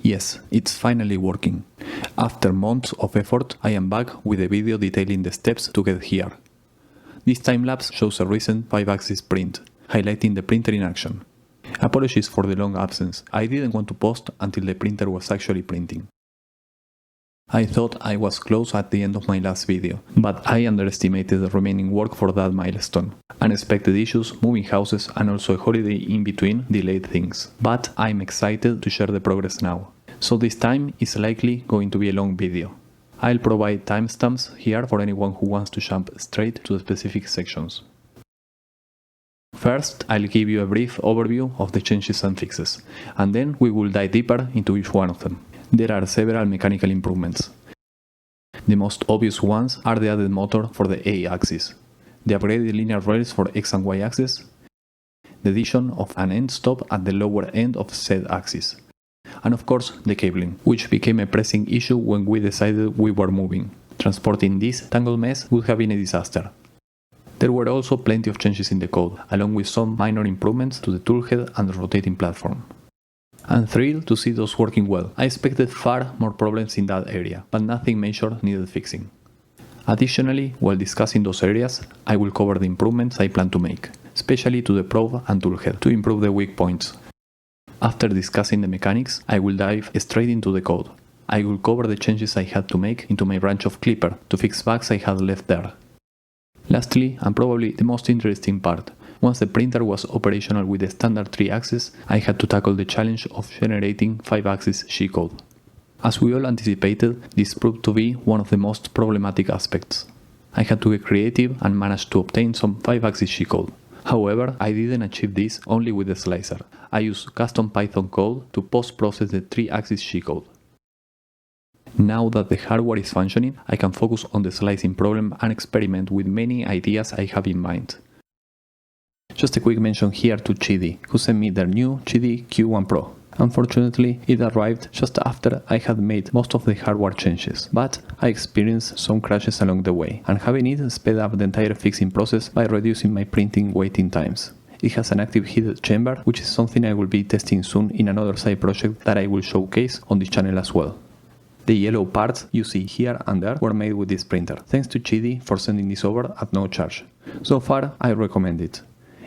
Yes, it's finally working. After months of effort, I am back with a video detailing the steps to get here. This time-lapse shows a recent 5-axis print, highlighting the printer in action. Apologies for the long absence, I didn't want to post until the printer was actually printing. I thought I was close at the end of my last video, but I underestimated the remaining work for that milestone. Unexpected issues, moving houses, and also a holiday in between delayed things. But I'm excited to share the progress now. So this time is likely going to be a long video. I'll provide timestamps here for anyone who wants to jump straight to the specific sections. First, I'll give you a brief overview of the changes and fixes, and then we will dive deeper into each one of them. There are several mechanical improvements. The most obvious ones are the added motor for the A-axis, the upgraded linear rails for X and Y axis, the addition of an end stop at the lower end of Z-axis, and of course the cabling, which became a pressing issue when we decided we were moving. Transporting this tangled mess would have been a disaster. There were also plenty of changes in the code, along with some minor improvements to the toolhead and the rotating platform. I'm thrilled to see those working well. I expected far more problems in that area, but nothing major needed fixing. Additionally, while discussing those areas, I will cover the improvements I plan to make, especially to the probe and toolhead, to improve the weak points. After discussing the mechanics, I will dive straight into the code. I will cover the changes I had to make into my branch of Klipper to fix bugs I had left there. Lastly, and probably the most interesting part, once the printer was operational with the standard 3-axis, I had to tackle the challenge of generating 5-axis G-code. As we all anticipated, this proved to be one of the most problematic aspects. I had to get creative and managed to obtain some 5-axis G-code. However, I didn't achieve this only with the slicer. I used custom Python code to post-process the 3-axis G-code. Now that the hardware is functioning, I can focus on the slicing problem and experiment with many ideas I have in mind. Just a quick mention here to Chidi, who sent me their new Chidi Q1 Pro. Unfortunately, it arrived just after I had made most of the hardware changes, but I experienced some crashes along the way, and having it sped up the entire fixing process by reducing my printing waiting times. It has an active heat chamber, which is something I will be testing soon in another side project that I will showcase on this channel as well. The yellow parts you see here and there were made with this printer, thanks to Chidi for sending this over at no charge. So far, I recommend it.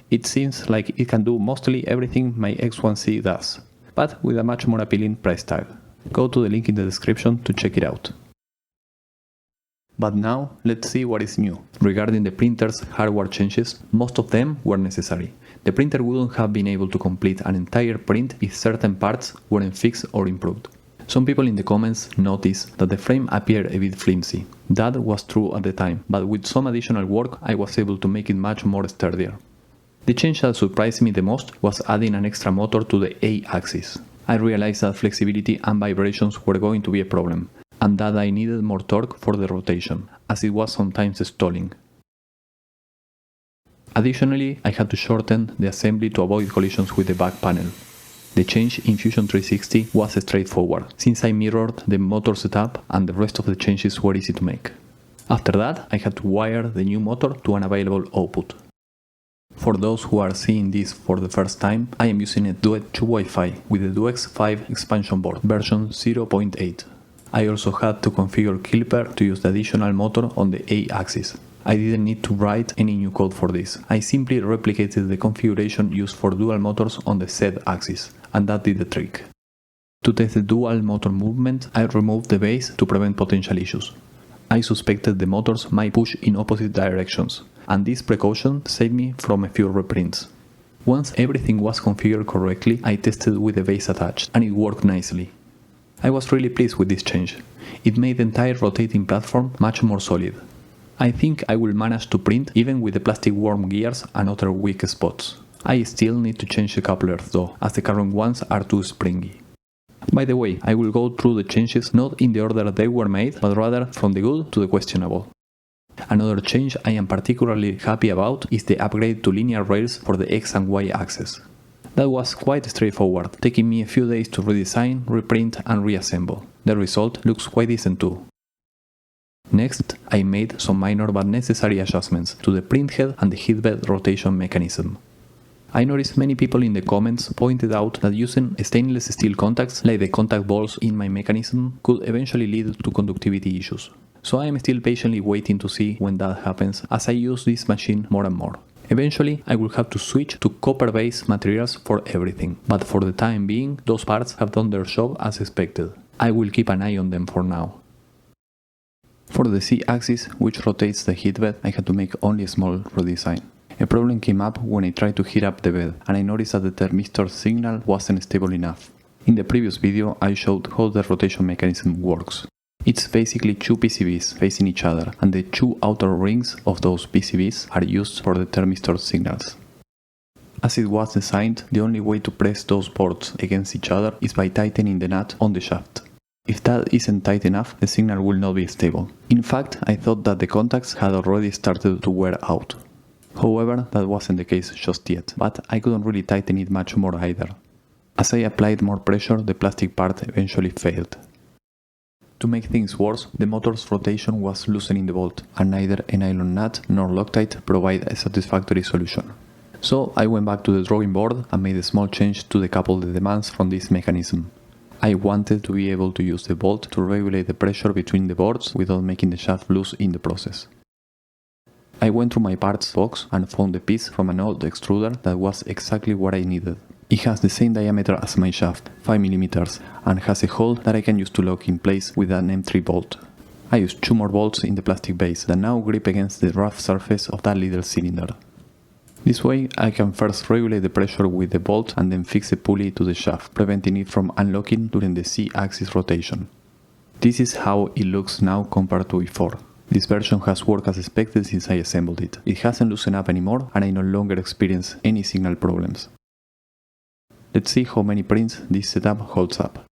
It seems like it can do mostly everything my X1C does, but with a much more appealing price tag. Go to the link in the description to check it out. But now, let's see what is new. Regarding the printer's hardware changes, most of them were necessary. The printer wouldn't have been able to complete an entire print if certain parts weren't fixed or improved. Some people in the comments noticed that the frame appeared a bit flimsy. That was true at the time, but with some additional work I was able to make it much more sturdier. The change that surprised me the most was adding an extra motor to the A-axis. I realized that flexibility and vibrations were going to be a problem, and that I needed more torque for the rotation, as it was sometimes stalling. Additionally, I had to shorten the assembly to avoid collisions with the back panel. The change in Fusion 360 was straightforward, since I mirrored the motor setup and the rest of the changes were easy to make. After that, I had to wire the new motor to an available output. For those who are seeing this for the first time, I am using a Duet 2 Wi-Fi with the Duex 5 expansion board, version 0.8. I also had to configure Klipper to use the additional motor on the A-axis. I didn't need to write any new code for this. I simply replicated the configuration used for dual motors on the Z-axis, and that did the trick. To test the dual motor movement, I removed the base to prevent potential issues. I suspected the motors might push in opposite directions, and this precaution saved me from a few reprints. Once everything was configured correctly, I tested with the base attached, and it worked nicely. I was really pleased with this change. It made the entire rotating platform much more solid. I think I will manage to print even with the plastic worm gears and other weak spots. I still need to change the couplers though, as the current ones are too springy. By the way, I will go through the changes not in the order they were made, but rather from the good to the questionable. Another change I am particularly happy about is the upgrade to linear rails for the X and Y axis. That was quite straightforward, taking me a few days to redesign, reprint and reassemble. The result looks quite decent too. Next, I made some minor but necessary adjustments to the print head and the heatbed rotation mechanism. I noticed many people in the comments pointed out that using stainless steel contacts like the contact balls in my mechanism could eventually lead to conductivity issues. So I am still patiently waiting to see when that happens as I use this machine more and more. Eventually, I will have to switch to copper-based materials for everything, but for the time being, those parts have done their job as expected. I will keep an eye on them for now. For the Z-axis, which rotates the heat bed, I had to make only a small redesign. A problem came up when I tried to heat up the bed, and I noticed that the thermistor signal wasn't stable enough. In the previous video, I showed how the rotation mechanism works. It's basically two PCBs facing each other, and the two outer rings of those PCBs are used for the thermistor signals. As it was designed, the only way to press those boards against each other is by tightening the nut on the shaft. If that isn't tight enough, the signal will not be stable. In fact, I thought that the contacts had already started to wear out. However, that wasn't the case just yet, but I couldn't really tighten it much more either. As I applied more pressure, the plastic part eventually failed. To make things worse, the motor's rotation was loosening the bolt, and neither a nylon nut nor Loctite provide a satisfactory solution. So I went back to the drawing board and made a small change to decouple the demands from this mechanism. I wanted to be able to use the bolt to regulate the pressure between the boards without making the shaft loose in the process. I went through my parts box and found a piece from an old extruder that was exactly what I needed. It has the same diameter as my shaft, 5 mm, and has a hole that I can use to lock in place with an M3 bolt. I used 2 more bolts in the plastic base that now grip against the rough surface of that little cylinder. This way I can first regulate the pressure with the bolt and then fix a pulley to the shaft, preventing it from unlocking during the Z-axis rotation. This is how it looks now compared to before. This version has worked as expected since I assembled it. It hasn't loosened up anymore and I no longer experience any signal problems. Let's see how many prints this setup holds up.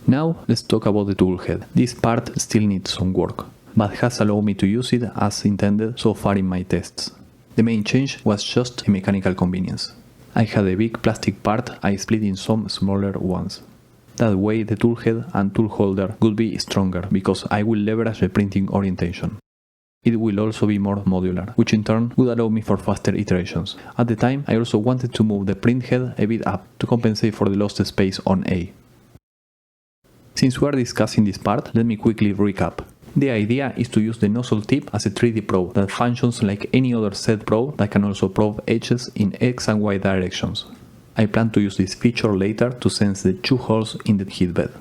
Now let's talk about the tool head. This part still needs some work, but has allowed me to use it as intended so far in my tests. The main change was just a mechanical convenience. I had a big plastic part I split in some smaller ones. That way the tool head and tool holder would be stronger because I will leverage the printing orientation. It will also be more modular, which in turn would allow me for faster iterations. At the time, I also wanted to move the print head a bit up to compensate for the lost space on A. Since we are discussing this part, let me quickly recap. The idea is to use the nozzle tip as a 3D probe that functions like any other set probe that can also probe edges in X and Y directions. I plan to use this feature later to sense the 2 holes in the heat bed.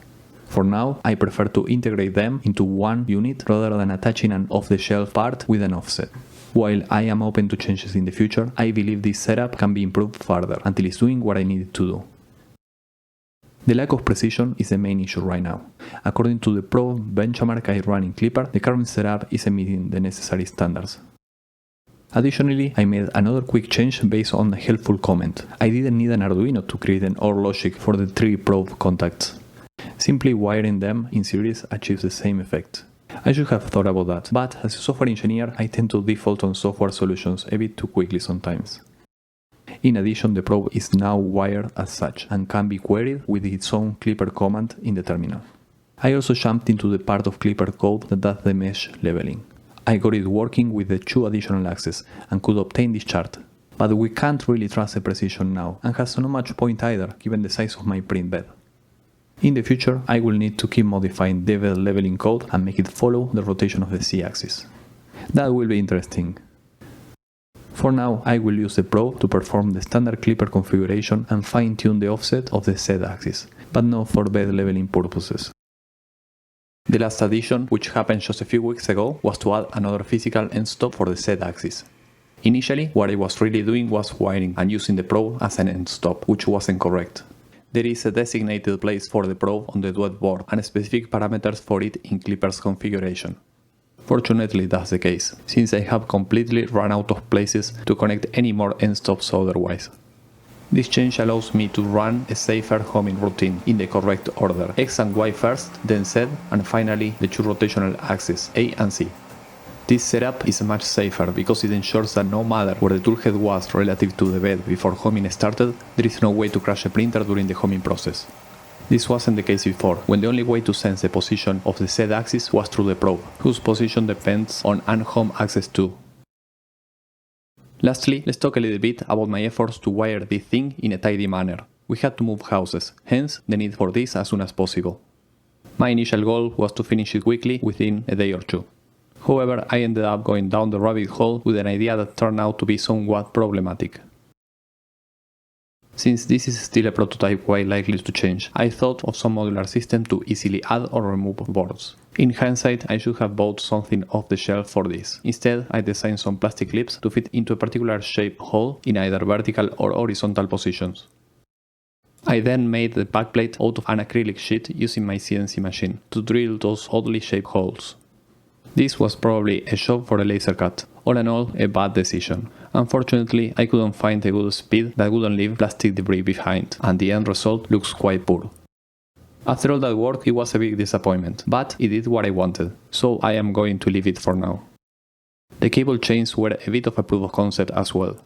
For now, I prefer to integrate them into one unit rather than attaching an off-the-shelf part with an offset. While I am open to changes in the future, I believe this setup can be improved further until it's doing what I need it to do. The lack of precision is the main issue right now. According to the probe benchmark I run in Klipper, the current setup isn't meeting the necessary standards. Additionally, I made another quick change based on a helpful comment. I didn't need an Arduino to create an OR logic for the 3 probe contacts. Simply wiring them in series achieves the same effect. I should have thought about that, but as a software engineer I tend to default on software solutions a bit too quickly sometimes. In addition, the probe is now wired as such and can be queried with its own Klipper command in the terminal. I also jumped into the part of Klipper code that does the mesh leveling. I got it working with the 2 additional axes and could obtain this chart. But we can't really trust the precision now, and has not much point either given the size of my print bed. In the future, I will need to keep modifying the bed leveling code and make it follow the rotation of the Z-axis. That will be interesting. For now, I will use the probe to perform the standard Klipper configuration and fine-tune the offset of the Z-axis, but not for bed leveling purposes. The last addition, which happened just a few weeks ago, was to add another physical end stop for the Z-axis. Initially, what I was really doing was wiring and using the probe as an end stop, which wasn't correct. There is a designated place for the probe on the duet board and specific parameters for it in Klipper's configuration. Fortunately, that's the case, since I have completely run out of places to connect any more end stops otherwise. This change allows me to run a safer homing routine in the correct order: X and Y first, then Z, and finally the 2 rotational axes, A and C. This setup is much safer because it ensures that no matter where the toolhead was relative to the bed before homing started, there is no way to crash a printer during the homing process. This wasn't the case before, when the only way to sense the position of the Z-axis was through the probe, whose position depends on unhome access too. Lastly, let's talk a little bit about my efforts to wire this thing in a tidy manner. We had to move houses, hence the need for this as soon as possible. My initial goal was to finish it quickly within a day or two. However, I ended up going down the rabbit hole with an idea that turned out to be somewhat problematic. Since this is still a prototype quite likely to change, I thought of some modular system to easily add or remove boards. In hindsight, I should have bought something off the shelf for this. Instead, I designed some plastic clips to fit into a particular shaped hole in either vertical or horizontal positions. I then made the backplate out of an acrylic sheet using my CNC machine to drill those oddly shaped holes. This was probably a job for a laser cut. All in all, a bad decision. Unfortunately, I couldn't find a good speed that wouldn't leave plastic debris behind, and the end result looks quite poor. After all that work, it was a big disappointment, but it did what I wanted, so I am going to leave it for now. The cable chains were a bit of a proof of concept as well.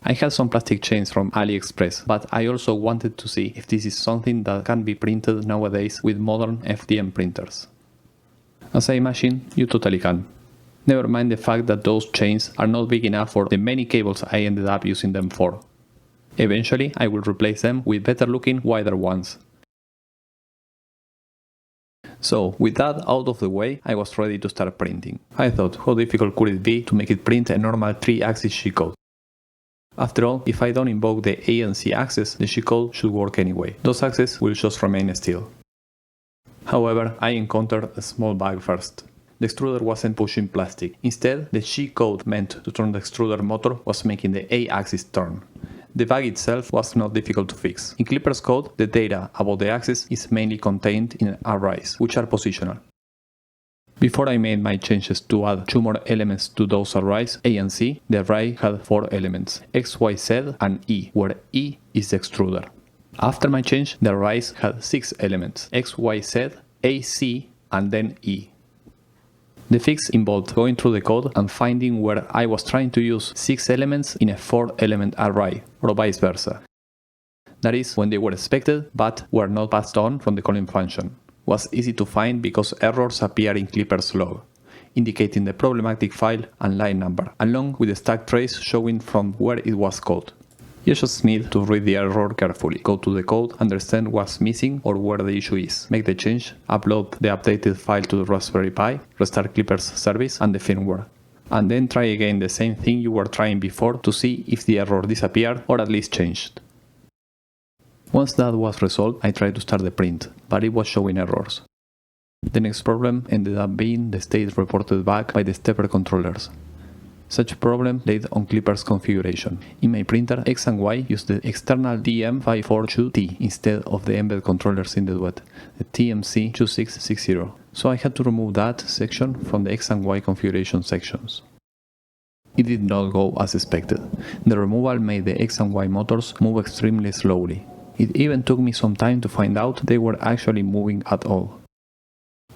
I had some plastic chains from AliExpress, but I also wanted to see if this is something that can be printed nowadays with modern FDM printers. As I imagine, you totally can. Never mind the fact that those chains are not big enough for the many cables I ended up using them for. Eventually, I will replace them with better looking, wider ones. So, with that out of the way, I was ready to start printing. I thought, how difficult could it be to make it print a normal 3-axis G-code? After all, if I don't invoke the A and C axis, the G-code should work anyway. Those axes will just remain still. However, I encountered a small bug first. The extruder wasn't pushing plastic. Instead, the G-code meant to turn the extruder motor was making the A-axis turn. The bug itself was not difficult to fix. In Klipper's code, the data about the axis is mainly contained in arrays, which are positional. Before I made my changes to add 2 more elements to those arrays, A and C, the array had 4 elements, X, Y, Z and E, where E is the extruder. After my change, the arrays had 6 elements, X, Y, Z, A, C and then E. The fix involved going through the code and finding where I was trying to use 6 elements in a 4-element array, or vice versa. That is, when they were expected but were not passed on from the calling function. Was easy to find because errors appear in Klipper's log, indicating the problematic file and line number, along with the stack trace showing from where it was called. You just need to read the error carefully, go to the code, understand what's missing or where the issue is, make the change, upload the updated file to the Raspberry Pi, restart Klipper's service and the firmware, and then try again the same thing you were trying before to see if the error disappeared or at least changed. Once that was resolved, I tried to start the print, but it was showing errors. The next problem ended up being the state reported back by the stepper controllers. Such a problem laid on Klipper's configuration. In my printer, X and Y use the external DM542T instead of the embedded controllers in the duet, the TMC2660. So I had to remove that section from the X and Y configuration sections. It did not go as expected. The removal made the X and Y motors move extremely slowly. It even took me some time to find out they were actually moving at all.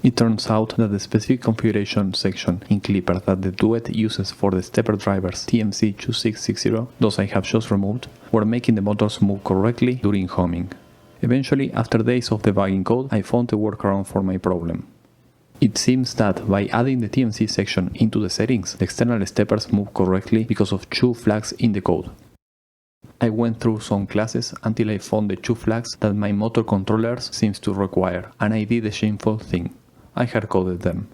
It turns out that the specific configuration section in Klipper that the duet uses for the stepper drivers TMC2660, those I have just removed, were making the motors move correctly during homing. Eventually, after days of debugging code, I found a workaround for my problem. It seems that by adding the TMC section into the settings, the external steppers move correctly because of 2 flags in the code. I went through some classes until I found the 2 flags that my motor controllers seems to require, and I did a shameful thing. I hard-coded them.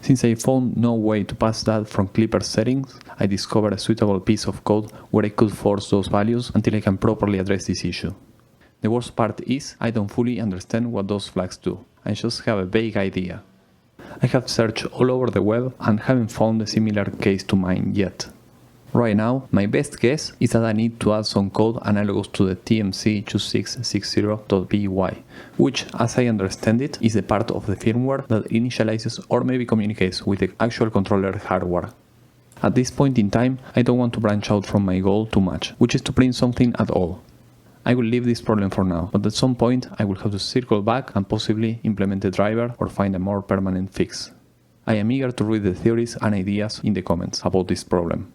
Since I found no way to pass that from Klipper settings, I discovered a suitable piece of code where I could force those values until I can properly address this issue. The worst part is, I don't fully understand what those flags do. I just have a vague idea. I have searched all over the web and haven't found a similar case to mine yet. Right now, my best guess is that I need to add some code analogous to the TMC2660.py, which, as I understand it, is the part of the firmware that initializes or maybe communicates with the actual controller hardware. At this point in time, I don't want to branch out from my goal too much, which is to print something at all. I will leave this problem for now, but at some point I will have to circle back and possibly implement a driver or find a more permanent fix. I am eager to read the theories and ideas in the comments about this problem.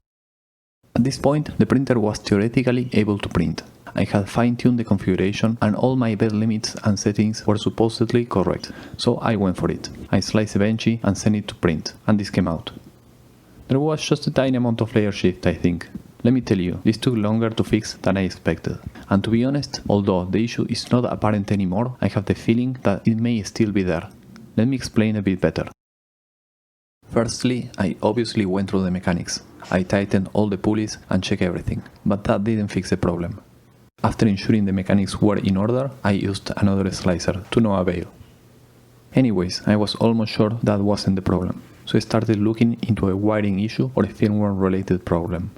At this point, the printer was theoretically able to print. I had fine-tuned the configuration and all my bed limits and settings were supposedly correct, so I went for it. I sliced a Benchy and sent it to print, and this came out. There was just a tiny amount of layer shift, I think. Let me tell you, this took longer to fix than I expected. And to be honest, although the issue is not apparent anymore, I have the feeling that it may still be there. Let me explain a bit better. Firstly, I obviously went through the mechanics. I tightened all the pulleys and checked everything, but that didn't fix the problem. After ensuring the mechanics were in order, I used another slicer, to no avail. Anyways, I was almost sure that wasn't the problem, so I started looking into a wiring issue or a firmware-related problem.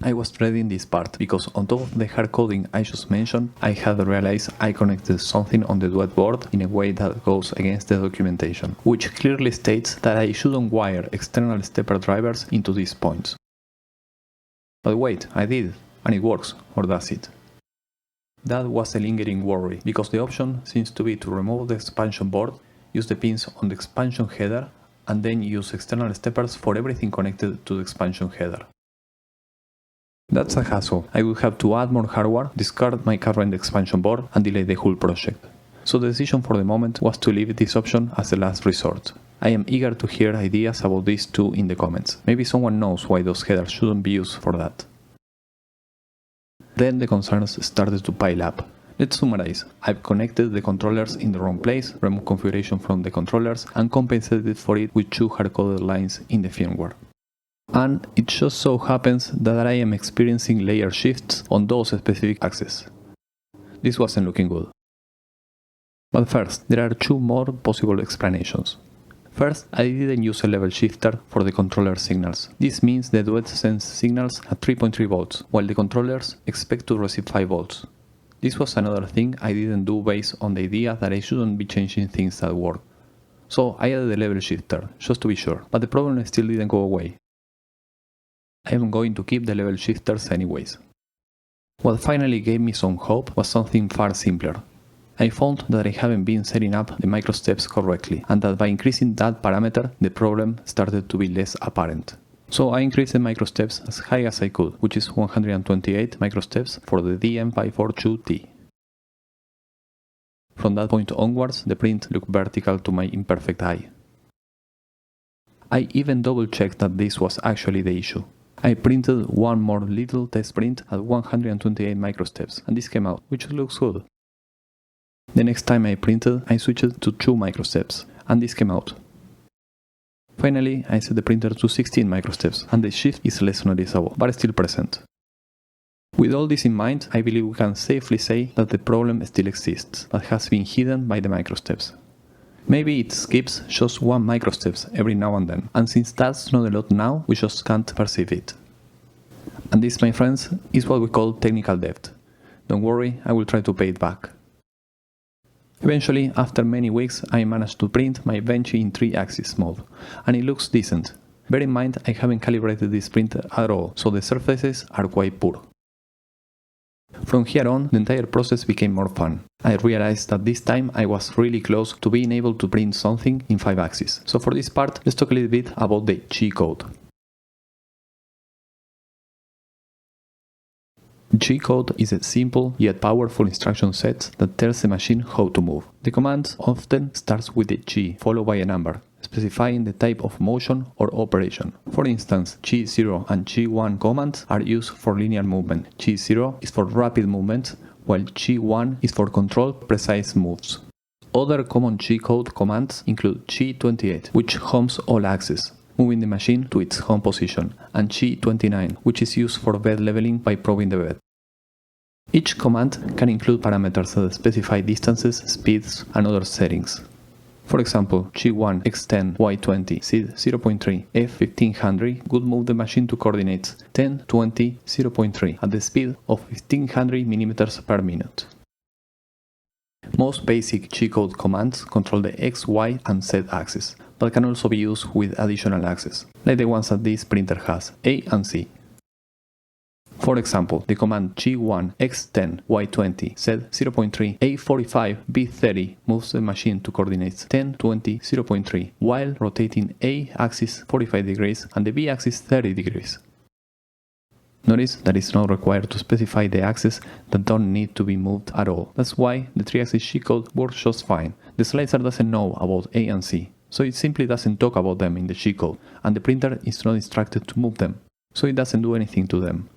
I was dreading this part because on top of the hard coding I just mentioned, I had realized I connected something on the duet board in a way that goes against the documentation, which clearly states that I shouldn't wire external stepper drivers into these points. But wait, I did, and it works, or does it? That was a lingering worry, because the option seems to be to remove the expansion board, use the pins on the expansion header, and then use external steppers for everything connected to the expansion header. That's a hassle. I will have to add more hardware, discard my current expansion board, and delay the whole project. So the decision for the moment was to leave this option as a last resort. I am eager to hear ideas about these two in the comments. Maybe someone knows why those headers shouldn't be used for that. Then the concerns started to pile up. Let's summarize. I've connected the controllers in the wrong place, removed configuration from the controllers, and compensated for it with two hard-coded lines in the firmware. And it just so happens that I am experiencing layer shifts on those specific axes. This wasn't looking good. But first, there are two more possible explanations. First, I didn't use a level shifter for the controller signals. This means the duet sends signals at 3.3 volts, while the controllers expect to receive 5 volts. This was another thing I didn't do based on the idea that I shouldn't be changing things at work. So I added a level shifter, just to be sure, but the problem still didn't go away. I am going to keep the level shifters anyways. What finally gave me some hope was something far simpler. I found that I haven't been setting up the microsteps correctly, and that by increasing that parameter, the problem started to be less apparent. So I increased the microsteps as high as I could, which is 128 microsteps for the DM542T. From that point onwards, the print looked vertical to my imperfect eye. I even double-checked that this was actually the issue. I printed one more little test print at 128 microsteps, and this came out, which looks good. The next time I printed, I switched to 2 microsteps, and this came out. Finally, I set the printer to 16 microsteps, and the shift is less noticeable, but still present. With all this in mind, I believe we can safely say that the problem still exists, but has been hidden by the microsteps. Maybe it skips just 1 microsteps every now and then, and since that's not a lot now, we just can't perceive it. And this, my friends, is what we call technical debt. Don't worry, I will try to pay it back. Eventually, after many weeks, I managed to print my Benchy in 3-axis mode, and it looks decent. Bear in mind, I haven't calibrated this printer at all, so the surfaces are quite poor. From here on, the entire process became more fun. I realized that this time I was really close to being able to print something in 5 axes. So for this part, let's talk a little bit about the G-code. G-code is a simple yet powerful instruction set that tells the machine how to move. The command often starts with a G followed by a number, specifying the type of motion or operation. For instance, G0 and G1 commands are used for linear movement. G0 is for rapid movement, while G1 is for controlled, precise moves. Other common G-code commands include G28, which homes all axes, moving the machine to its home position, and G29, which is used for bed leveling by probing the bed. Each command can include parameters that specify distances, speeds, and other settings. For example, G1 X10 Y20 SID 0.3 F1500 would move the machine to coordinates 10, 20, 0.3 at the speed of 1500 mm per minute. Most basic G-code commands control the X, Y, and Z axes, but can also be used with additional axes, like the ones that this printer has, A and C. For example, the command G1 X10 Y20 Z 0.3 A45 B30 moves the machine to coordinates 10, 20, 0.3 while rotating A axis 45 degrees and the B axis 30 degrees. Notice that it's not required to specify the axes that don't need to be moved at all. That's why the 3-axis G-code works just fine. The slicer doesn't know about A and C, so it simply doesn't talk about them in the G-code, and the printer is not instructed to move them, so it doesn't do anything to them.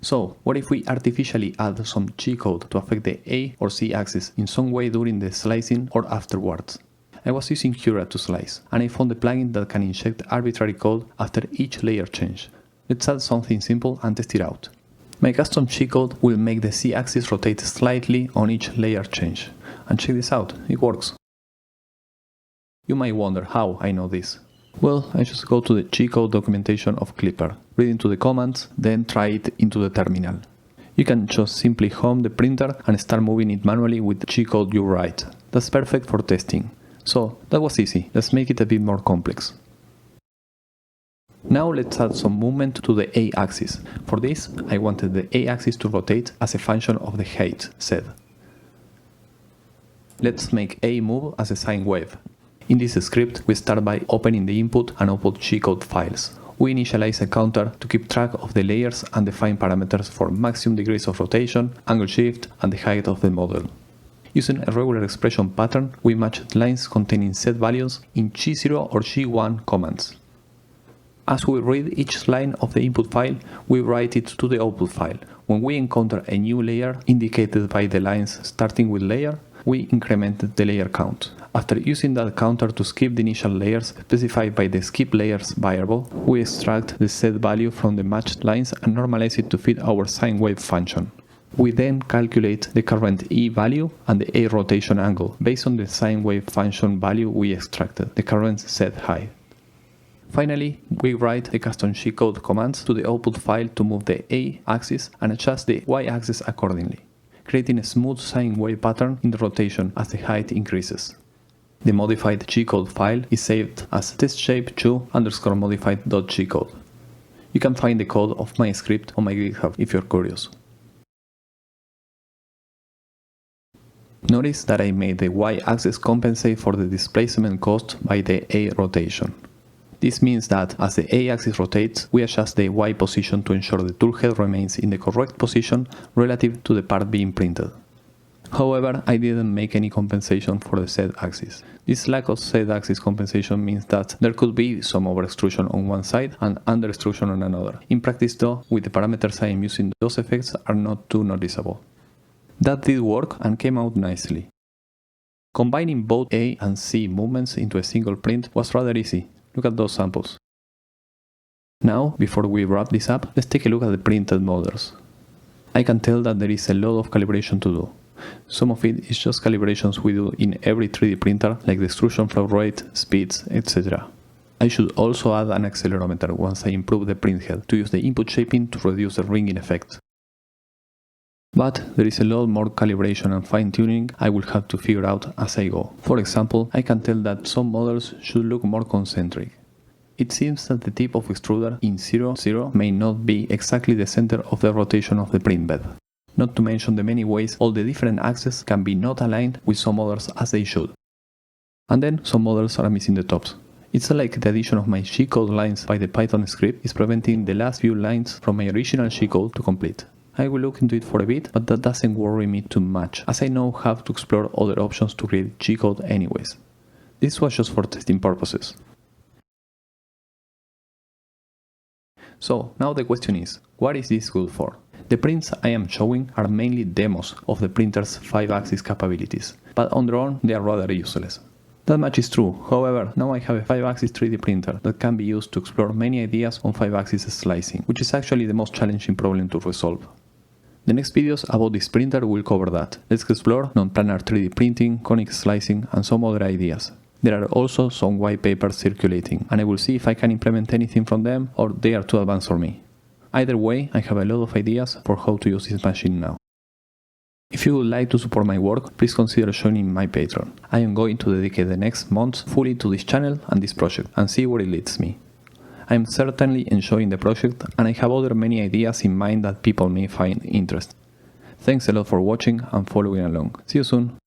So, what if we artificially add some G-code to affect the A or C axis in some way during the slicing or afterwards? I was using Cura to slice, and I found a plugin that can inject arbitrary code after each layer change. Let's add something simple and test it out. My custom G-code will make the C axis rotate slightly on each layer change. And check this out, it works. You might wonder how I know this. Well, I just go to the G-code documentation of Klipper, read into the commands, then try it into the terminal. You can just simply home the printer and start moving it manually with the G-code you write. That's perfect for testing. So, that was easy, let's make it a bit more complex. Now let's add some movement to the A-axis. For this, I wanted the A-axis to rotate as a function of the height, Z. Let's make A move as a sine wave. In this script, we start by opening the input and output G-code files. We initialize a counter to keep track of the layers and define parameters for maximum degrees of rotation, angle shift, and the height of the model. Using a regular expression pattern, we matched lines containing set values in G0 or G1 commands. As we read each line of the input file, we write it to the output file. When we encounter a new layer indicated by the lines starting with layer, we increment the layer count. After using that counter to skip the initial layers specified by the skip layers variable, we extract the set value from the matched lines and normalize it to fit our sine wave function. We then calculate the current E value and the A rotation angle based on the sine wave function value we extracted, the current set height. Finally, we write the custom G-code commands to the output file to move the A axis and adjust the Y axis accordingly, creating a smooth sine wave pattern in the rotation as the height increases. The modified G-code file is saved as testshape2_modified.gcode. You can find the code of my script on my GitHub if you're curious. Notice that I made the Y-axis compensate for the displacement caused by the A rotation. This means that as the A-axis rotates, we adjust the Y position to ensure the toolhead remains in the correct position relative to the part being printed. However, I didn't make any compensation for the Z-axis. This lack of Z-axis compensation means that there could be some over-extrusion on one side and under-extrusion on another. In practice though, with the parameters I am using, those effects are not too noticeable. That did work and came out nicely. Combining both A and C movements into a single print was rather easy. Look at those samples. Now, before we wrap this up, let's take a look at the printed models. I can tell that there is a lot of calibration to do. Some of it is just calibrations we do in every 3D printer, like the extrusion flow rate, speeds, etc. I should also add an accelerometer once I improve the print head to use the input shaping to reduce the ringing effect. But there is a lot more calibration and fine-tuning I will have to figure out as I go. For example, I can tell that some models should look more concentric. It seems that the tip of extruder in 0,0 may not be exactly the center of the rotation of the print bed. Not to mention the many ways all the different axes can be not aligned with some others as they should. And then some models are missing the tops. It's like the addition of my G-code lines by the Python script is preventing the last few lines from my original G-code to complete. I will look into it for a bit, but that doesn't worry me too much, as I know how to explore other options to create G-code anyways. This was just for testing purposes. So, now the question is, what is this good for? The prints I am showing are mainly demos of the printer's 5-axis capabilities, but on their own they are rather useless. That much is true, however, now I have a 5-axis 3D printer that can be used to explore many ideas on 5-axis slicing, which is actually the most challenging problem to resolve. The next videos about this printer will cover that. Let's explore non-planar 3D printing, conic slicing, and some other ideas. There are also some white papers circulating, and I will see if I can implement anything from them or they are too advanced for me. Either way, I have a lot of ideas for how to use this machine now. If you would like to support my work, please consider joining my Patreon. I am going to dedicate the next months fully to this channel and this project, and see where it leads me. I am certainly enjoying the project, and I have other many ideas in mind that people may find interesting. Thanks a lot for watching and following along. See you soon!